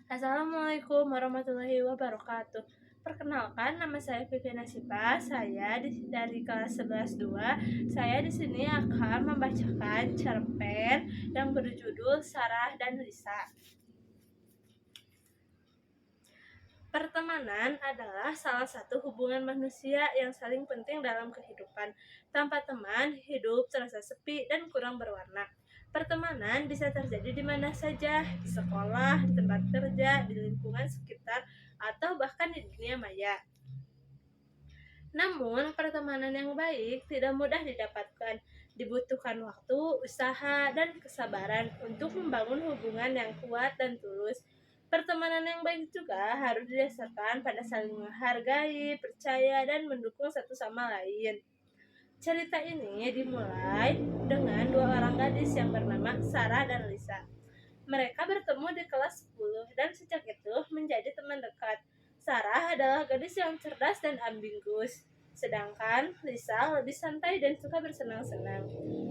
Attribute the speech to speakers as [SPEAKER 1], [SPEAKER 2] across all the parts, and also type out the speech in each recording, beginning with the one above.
[SPEAKER 1] Assalamualaikum warahmatullahi wabarakatuh. Perkenalkan, nama saya Vivi Nasipa. Saya dari kelas 11 2. Saya di sini akan membacakan cerpen yang berjudul Sarah dan Lisa. Pertemanan adalah salah satu hubungan manusia yang saling penting dalam kehidupan. Tanpa teman, hidup terasa sepi dan kurang berwarna. Pertemanan bisa terjadi di mana saja, di sekolah, di tempat kerja, di lingkungan sekitar, atau bahkan di dunia maya. Namun, pertemanan yang baik tidak mudah didapatkan. Dibutuhkan waktu, usaha, dan kesabaran untuk membangun hubungan yang kuat dan tulus. Pertemanan yang baik juga harus didasarkan pada saling menghargai, percaya, dan mendukung satu sama lain. Cerita ini dimulai dengan dua orang gadis yang bernama Sarah dan Lisa. Mereka bertemu di kelas 10 dan sejak itu menjadi teman dekat. Sarah adalah gadis yang cerdas dan ambisius, sedangkan Lisa lebih santai dan suka bersenang-senang.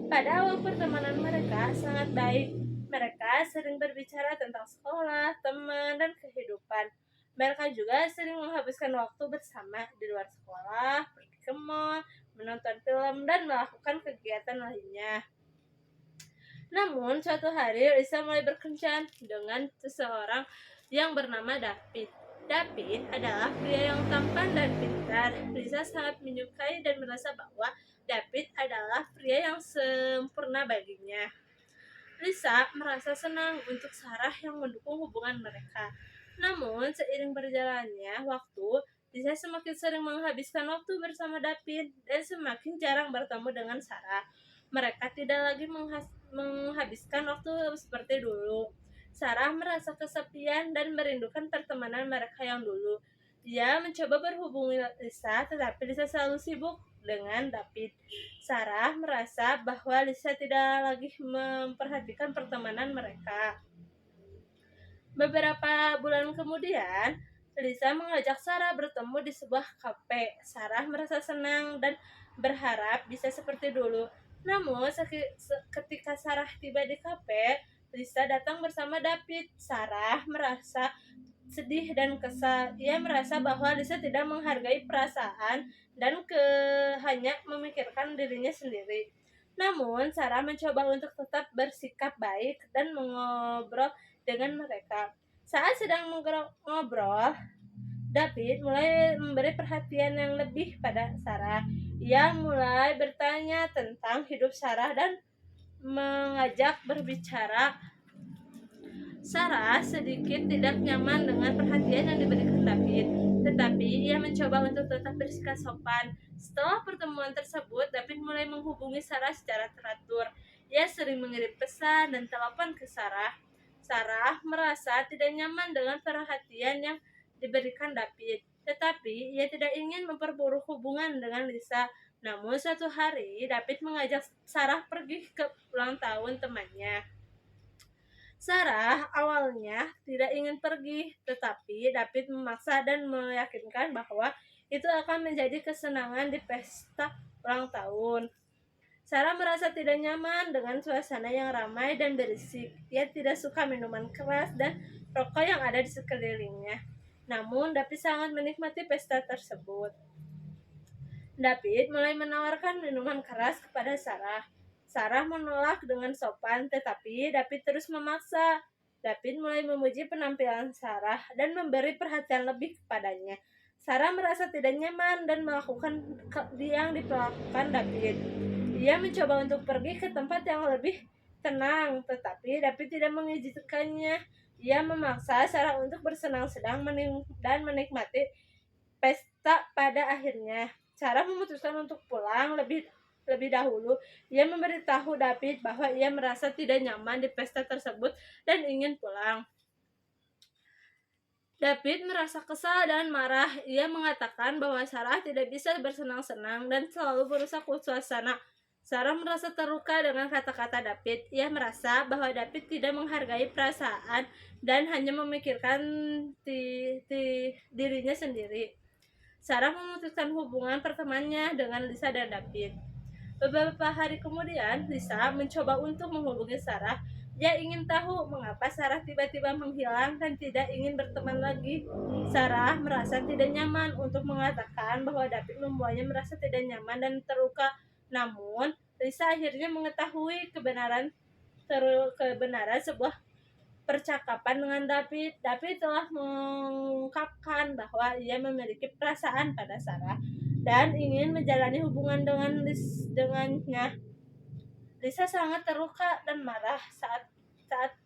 [SPEAKER 1] Pada awal pertemanan mereka sangat baik. Mereka sering berbicara tentang sekolah, teman, dan kehidupan. Mereka juga sering menghabiskan waktu bersama di luar sekolah, pergi ke mall, menonton film, dan melakukan kegiatan lainnya. Namun, suatu hari Lisa mulai berkencan dengan seseorang yang bernama David. David adalah pria yang tampan dan pintar. Lisa sangat menyukai dan merasa bahwa David adalah pria yang sempurna baginya. Lisa merasa senang untuk Sarah yang mendukung hubungan mereka. Namun, seiring berjalannya waktu, Lisa semakin sering menghabiskan waktu bersama David dan semakin jarang bertemu dengan Sarah. Mereka tidak lagi menghabiskan waktu seperti dulu. Sarah merasa kesepian dan merindukan pertemanan mereka yang dulu. Dia mencoba berhubungi Lisa, tetapi Lisa selalu sibuk dengan David. Sarah merasa bahwa Lisa tidak lagi memperhatikan pertemanan mereka. Beberapa bulan kemudian, Lisa mengajak Sarah bertemu di sebuah kafe. Sarah merasa senang dan berharap bisa seperti dulu. Namun, ketika Sarah tiba di kafe, Lisa datang bersama David. Sarah merasa sedih dan kesal. Ia merasa bahwa Lisa tidak menghargai perasaan dan hanya memikirkan dirinya sendiri. Namun, Sarah mencoba untuk tetap bersikap baik dan mengobrol dengan mereka. Saat sedang ngobrol, David mulai memberi perhatian yang lebih pada Sarah. Ia mulai bertanya tentang hidup Sarah dan mengajak berbicara. Sarah sedikit tidak nyaman dengan perhatian yang diberikan David, tetapi ia mencoba untuk tetap bersikap sopan. Setelah pertemuan tersebut, David mulai menghubungi Sarah secara teratur. Ia sering mengirim pesan dan telepon ke Sarah. Sarah merasa tidak nyaman dengan perhatian yang diberikan David, tetapi ia tidak ingin memperburuk hubungan dengan Lisa. Namun suatu hari, David mengajak Sarah pergi ke ulang tahun temannya. Sarah awalnya tidak ingin pergi, tetapi David memaksa dan meyakinkan bahwa itu akan menjadi kesenangan di pesta ulang tahun. Sarah merasa tidak nyaman dengan suasana yang ramai dan berisik. Ia tidak suka minuman keras dan rokok yang ada di sekelilingnya. Namun, David sangat menikmati pesta tersebut. David mulai menawarkan minuman keras kepada Sarah. Sarah menolak dengan sopan, tetapi David terus memaksa. David mulai memuji penampilan Sarah dan memberi perhatian lebih kepadanya. Sarah merasa tidak nyaman dan melakukan yang diperlakukan David. Ia mencoba untuk pergi ke tempat yang lebih tenang, tetapi David tidak mengizinkannya. Ia memaksa Sarah untuk bersenang-senang dan menikmati pesta. Pada akhirnya, Sarah memutuskan untuk pulang lebih dahulu. Ia memberitahu David bahwa ia merasa tidak nyaman di pesta tersebut dan ingin pulang. David merasa kesal dan marah. Ia mengatakan bahwa Sarah tidak bisa bersenang-senang dan selalu berusaha suasana. Sarah merasa terluka dengan kata-kata David. Ia merasa bahwa David tidak menghargai perasaan dan hanya memikirkan dirinya sendiri. Sarah memutuskan hubungan pertemanannya dengan Lisa dan David. Beberapa hari kemudian, Lisa mencoba untuk menghubungi Sarah, Dia ingin tahu mengapa Sarah tiba-tiba menghilang dan tidak ingin berteman lagi. Sarah merasa tidak nyaman untuk mengatakan bahwa David membuatnya merasa tidak nyaman dan terluka. Namun, Lisa akhirnya mengetahui kebenaran sebuah percakapan dengan David. David telah mengungkapkan bahwa ia memiliki perasaan pada Sarah dan ingin menjalani hubungan dengannya. Lisa sangat terluka dan marah saat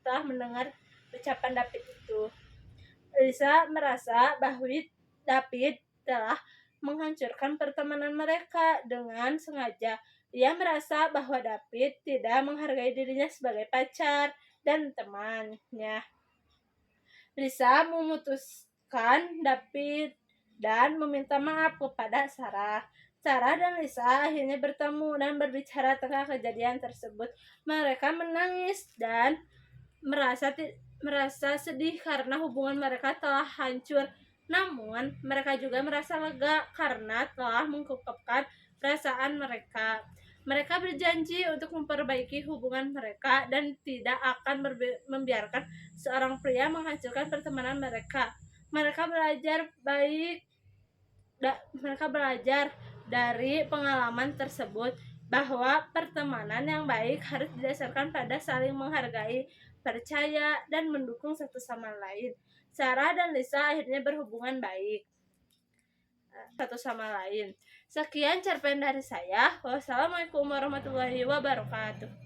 [SPEAKER 1] telah mendengar ucapan David itu. Lisa merasa bahwa David telah menghancurkan pertemanan mereka dengan sengaja. Ia merasa bahwa David tidak menghargai dirinya sebagai pacar dan temannya. Lisa memutuskan David dan meminta maaf kepada Sarah. Sarah dan Lisa akhirnya bertemu dan berbicara tentang kejadian tersebut. Mereka menangis dan merasa sedih karena hubungan mereka telah hancur. Namun, mereka juga merasa lega karena telah mengungkapkan perasaan mereka. Mereka berjanji untuk memperbaiki hubungan mereka dan tidak akan membiarkan seorang pria menghancurkan pertemanan mereka. Mereka belajar dari pengalaman tersebut bahwa pertemanan yang baik harus didasarkan pada saling menghargai, percaya, dan mendukung satu sama lain. Sarah dan Lisa akhirnya berhubungan baik satu sama lain. Sekian cerpen dari saya. Wassalamualaikum warahmatullahi wabarakatuh.